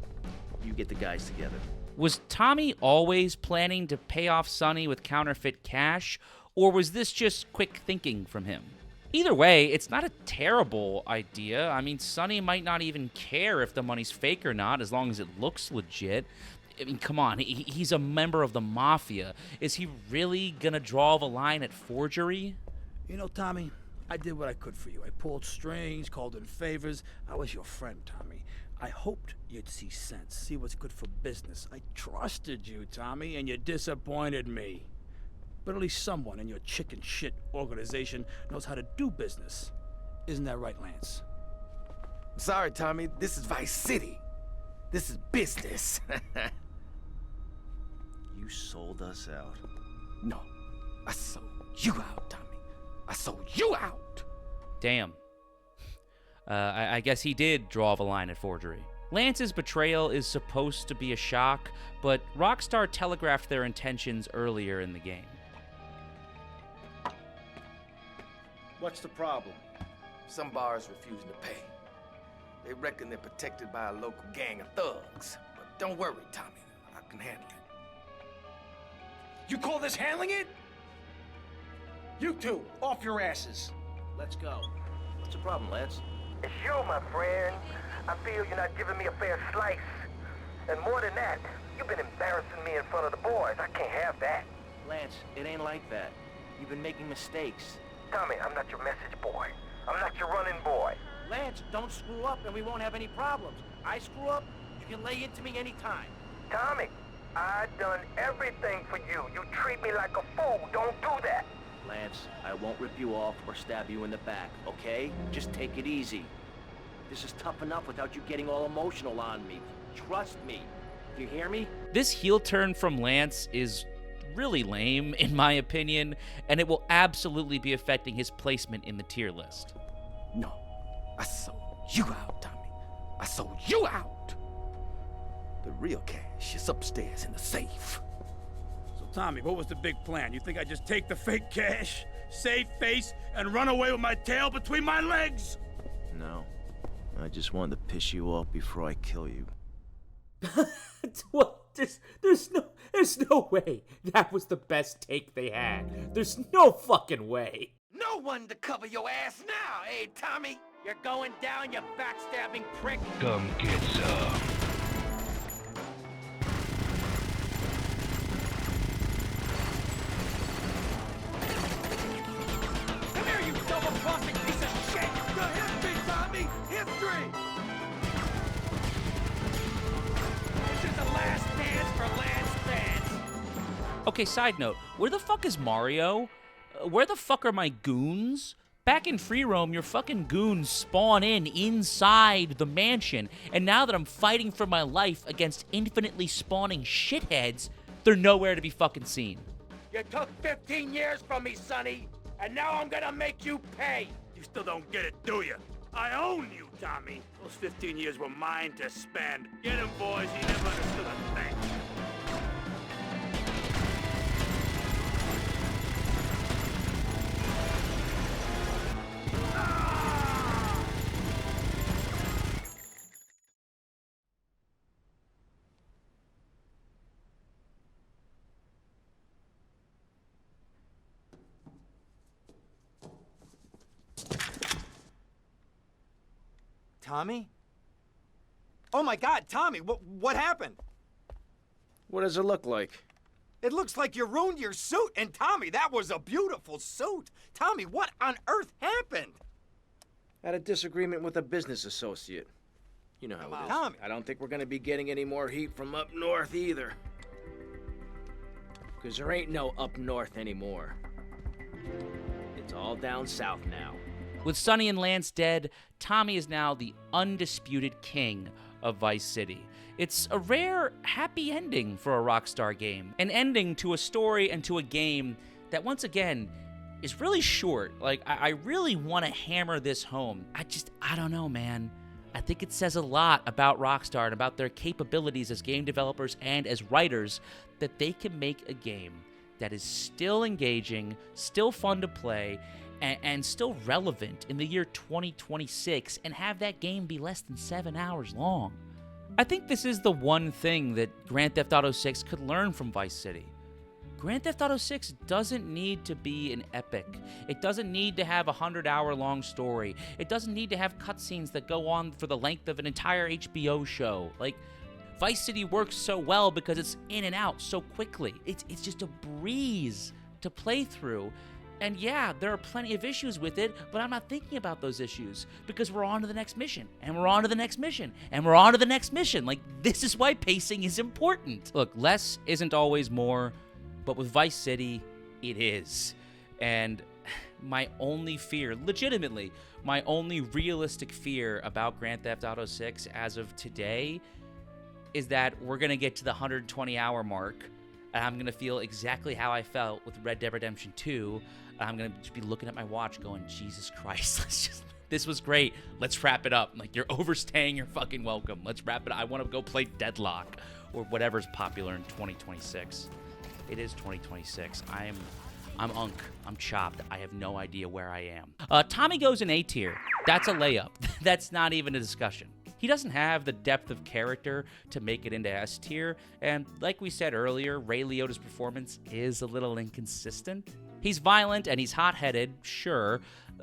you get the guys together. Was Tommy always planning to pay off Sonny with counterfeit cash, or was this just quick thinking from him? Either way, it's not a terrible idea. I mean, Sonny might not even care if the money's fake or not, as long as it looks legit. I mean, come on, he's a member of the Mafia. Is he really gonna draw the line at forgery? You know, Tommy, I did what I could for you. I pulled strings, called in favors. I was your friend, Tommy. I hoped you'd see sense, see what's good for business. I trusted you, Tommy, and you disappointed me. But at least someone in your chicken shit organization knows how to do business. Isn't that right, Lance? Sorry, Tommy. This is Vice City. This is business. You sold us out. No, I sold you out, Tommy. I sold you out. Damn. I guess he did draw the line at forgery. Lance's betrayal is supposed to be a shock, but Rockstar telegraphed their intentions earlier in the game. What's the problem? Some bars refusing to pay. They reckon they're protected by a local gang of thugs. But don't worry, Tommy. I can handle it. You call this handling it? You two, off your asses. Let's go. What's the problem, Lance? It's you, my friend. I feel you're not giving me a fair slice. And more than that, you've been embarrassing me in front of the boys. I can't have that. Lance, it ain't like that. You've been making mistakes. Tommy, I'm not your message boy. I'm not your running boy. Lance, don't screw up and we won't have any problems. I screw up, you can lay into me anytime. Tommy, I've done everything for you. You treat me like a fool. Don't do that. Lance, I won't rip you off or stab you in the back, okay? Just take it easy. This is tough enough without you getting all emotional on me. Trust me. Do you hear me? This heel turn from Lance is really lame, in my opinion, and it will absolutely be affecting his placement in the tier list. No, I sold you out, Tommy. I sold you out. The real cash is upstairs in the safe. So, Tommy, what was the big plan? You think I just take the fake cash, save face, and run away with my tail between my legs? No. I just wanted to piss you off before I kill you. What? There's no way that was the best take they had. There's no fucking way. No one to cover your ass now, eh, Tommy? You're going down, you backstabbing prick. Come get some. Come here, you double-crossing piece of shit! You hit me, Tommy! History! This is the last dance for Lance fans. Okay, side note, where the fuck is Mario? Where the fuck are my goons? Back in free roam, your fucking goons spawn inside the mansion, and now that I'm fighting for my life against infinitely spawning shitheads, they're nowhere to be fucking seen. You took 15 years from me, Sonny, and now I'm gonna make you pay. You still don't get it, do you? I own you, Tommy. Those 15 years were mine to spend. Get him, boys. He never understood a thing. Tommy? Oh my God, Tommy, what happened? What does it look like? It looks like you ruined your suit, and Tommy, that was a beautiful suit. Tommy, what on earth happened? Had a disagreement with a business associate. You know how it is. Tommy. I don't think we're gonna be getting any more heat from up north either. Because there ain't no up north anymore. It's all down south now. With Sonny and Lance dead, Tommy is now the undisputed king of Vice City. It's a rare, happy ending for a Rockstar game. An ending to a story and to a game that, once again, is really short. Like, I really want to hammer this home. I don't know, man. I think it says a lot about Rockstar and about their capabilities as game developers and as writers that they can make a game that is still engaging, still fun to play, and still relevant in the year 2026 and have that game be less than 7 hours long. I think this is the one thing that Grand Theft Auto 6 could learn from Vice City. Grand Theft Auto 6 doesn't need to be an epic. It doesn't need to have a 100-hour-long story. It doesn't need to have cutscenes that go on for the length of an entire HBO show. Like, Vice City works so well because it's in and out so quickly. It's just a breeze to play through. And yeah, there are plenty of issues with it, but I'm not thinking about those issues because we're on to the next mission, and we're on to the next mission, and we're on to the next mission. Like, this is why pacing is important. Look, less isn't always more, but with Vice City, it is. And my only fear, legitimately, my only realistic fear about Grand Theft Auto 6 as of today is that we're going to get to the 120-hour mark, and I'm going to feel exactly how I felt with Red Dead Redemption 2. I'm going to just be looking at my watch going, Jesus Christ, this was great. Let's wrap it up. Like, you're overstaying your fucking welcome. Let's wrap it up. I want to go play Deadlock or whatever's popular in 2026. It is 2026. I'm Unk. I'm chopped. I have no idea where I am. Tommy goes in A tier. That's a layup. That's not even a discussion. He doesn't have the depth of character to make it into S tier, and like we said earlier, Ray Liotta's performance is a little inconsistent. He's violent and he's hot-headed, sure,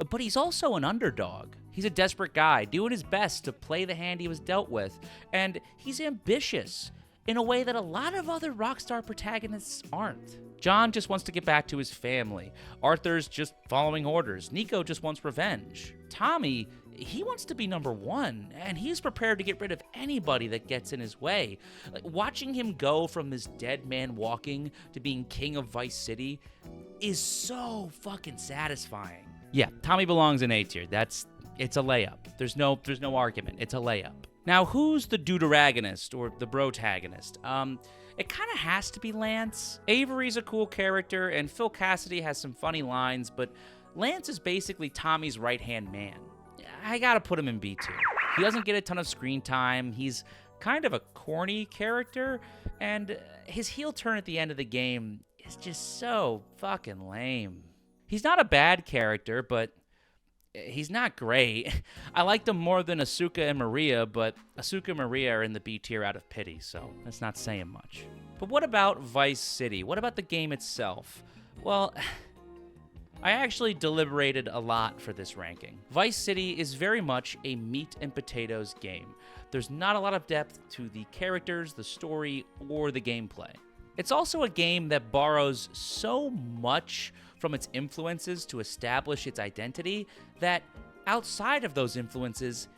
but he's also an underdog. He's a desperate guy doing his best to play the hand he was dealt with, and he's ambitious in a way that a lot of other Rockstar protagonists aren't. John just wants to get back to his family. Arthur's just following orders. Nico just wants revenge. Tommy, he wants to be number one, and he's prepared to get rid of anybody that gets in his way. Watching him go from this dead man walking to being king of Vice City is so fucking satisfying. Yeah, Tommy belongs in A tier. It's a layup. There's no argument. It's a layup. Now, who's the deuteragonist or the brotagonist? It kind of has to be Lance. Avery's a cool character, and Phil Cassidy has some funny lines, but Lance is basically Tommy's right-hand man. I gotta put him in B tier. He doesn't get a ton of screen time. He's kind of a corny character, and his heel turn at the end of the game is just so fucking lame. He's not a bad character, but he's not great. I liked him more than Asuka and Maria, but Asuka and Maria are in the B tier out of pity, so that's not saying much. But what about Vice City? What about the game itself? Well, I actually deliberated a lot for this ranking. Vice City is very much a meat and potatoes game. There's not a lot of depth to the characters, the story, or the gameplay. It's also a game that borrows so much from its influences to establish its identity that outside of those influences,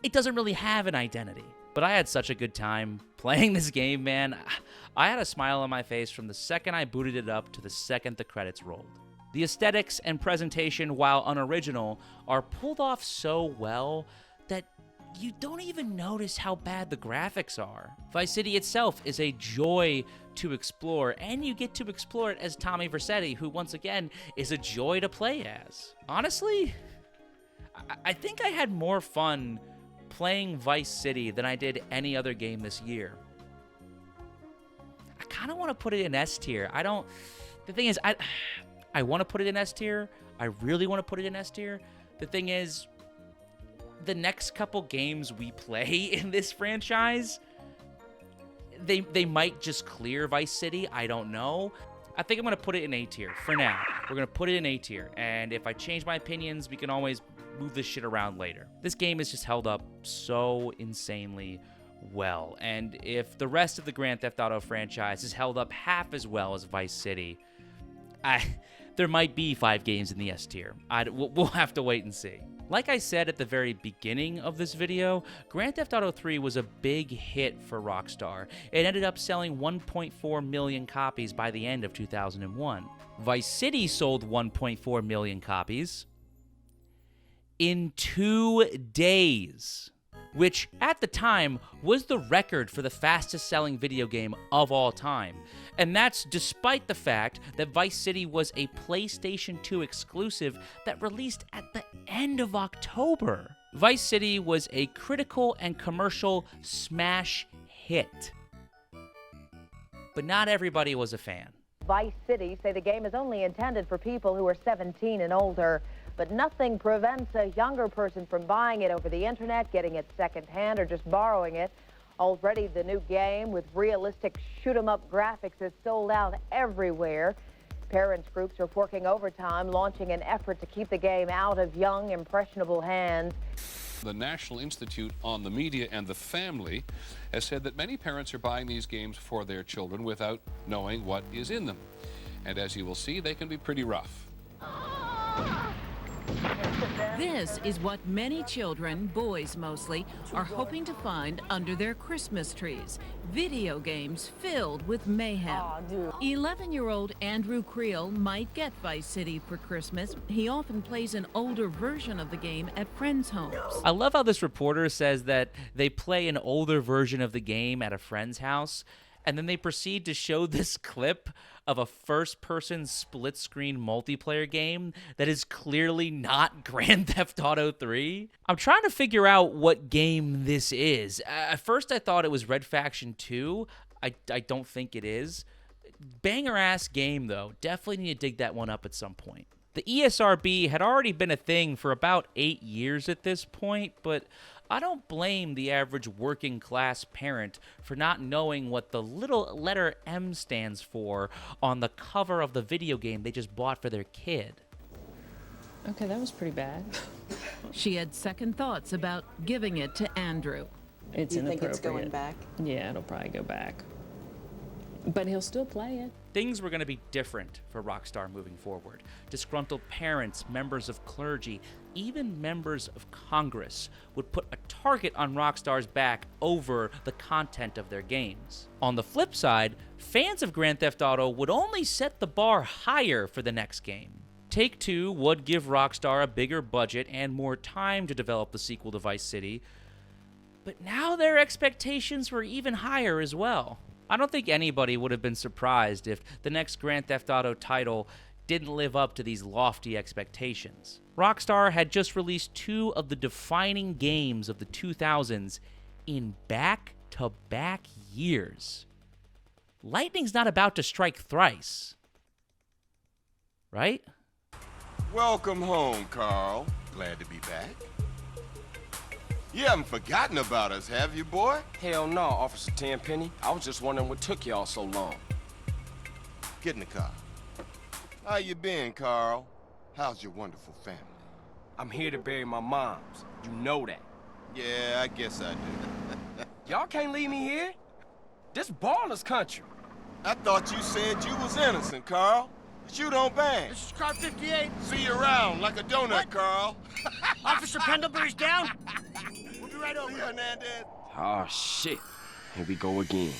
it doesn't really have an identity. But I had such a good time playing this game, man. I had a smile on my face from the second I booted it up to the second the credits rolled. The aesthetics and presentation, while unoriginal, are pulled off so well that you don't even notice how bad the graphics are. Vice City itself is a joy to explore, and you get to explore it as Tommy Vercetti, who once again is a joy to play as. Honestly, I think I had more fun playing Vice City than I did any other game this year. I kind of want to put it in S tier. The thing is, I want to put it in S tier. I really want to put it in S tier. The thing is, the next couple games we play in this franchise, they might just clear Vice City. I don't know. I think I'm going to put it in A tier for now. We're going to put it in A tier. And if I change my opinions, we can always move this shit around later. This game is just held up so insanely well. And if the rest of the Grand Theft Auto franchise is held up half as well as Vice City, there might be 5 games in the S tier. We'll have to wait and see. Like I said at the very beginning of this video, Grand Theft Auto 3 was a big hit for Rockstar. It ended up selling 1.4 million copies by the end of 2001. Vice City sold 1.4 million copies in 2 days, which at the time was the record for the fastest selling video game of all time. And that's despite the fact that Vice City was a PlayStation 2 exclusive that released at the end of October. Vice City was a critical and commercial smash hit. But not everybody was a fan. Vice City say the game is only intended for people who are 17 and older, but nothing prevents a younger person from buying it over the internet, getting it secondhand, or just borrowing it. Already the new game with realistic shoot-'em-up graphics is sold out everywhere. Parents groups are working overtime, launching an effort to keep the game out of young, impressionable hands. The National Institute on the Media and the Family has said that many parents are buying these games for their children without knowing what is in them. And as you will see, they can be pretty rough. This is what many children, boys mostly, are hoping to find under their Christmas trees. Video games filled with mayhem. 11-year-old Andrew Creel might get Vice City for Christmas. He often plays an older version of the game at friends' homes. I love how this reporter says that they play an older version of the game at a friend's house, and then they proceed to show this clip of a first-person split-screen multiplayer game that is clearly not Grand Theft Auto 3. I'm trying to figure out what game this is. At first I thought it was Red Faction 2. I don't think it is. Banger-ass game, though. Definitely need to dig that one up at some point. The ESRB had already been a thing for about 8 years at this point, but I don't blame the average working-class parent for not knowing what the little letter M stands for on the cover of the video game they just bought for their kid. Okay, that was pretty bad. She had second thoughts about giving it to Andrew. It's You inappropriate. think it's going back? Yeah, it'll probably go back. But he'll still play it. Things were going to be different for Rockstar moving forward. Disgruntled parents, members of clergy, even members of Congress would put a target on Rockstar's back over the content of their games. On the flip side, fans of Grand Theft Auto would only set the bar higher for the next game. Take-Two would give Rockstar a bigger budget and more time to develop the sequel to Vice City, but now their expectations were even higher as well. I don't think anybody would have been surprised if the next Grand Theft Auto title didn't live up to these lofty expectations. Rockstar had just released 2 of the defining games of the 2000s in back-to-back years. Lightning's not about to strike thrice. Right? Welcome home, Carl. Glad to be back. You haven't forgotten about us, have you, boy? Hell no, Officer Tenpenny. I was just wondering what took y'all so long. Get in the car. How you been, Carl? How's your wonderful family? I'm here to bury my moms. You know that. Yeah, I guess I do. Y'all can't leave me here. This baller's country. I thought you said you was innocent, Carl. But you don't bang. This is car 58. See you around like a donut, What? Carl. Officer Pendlebury's down. We'll be right over. See you, Hernandez. Oh, shit. Here we go again.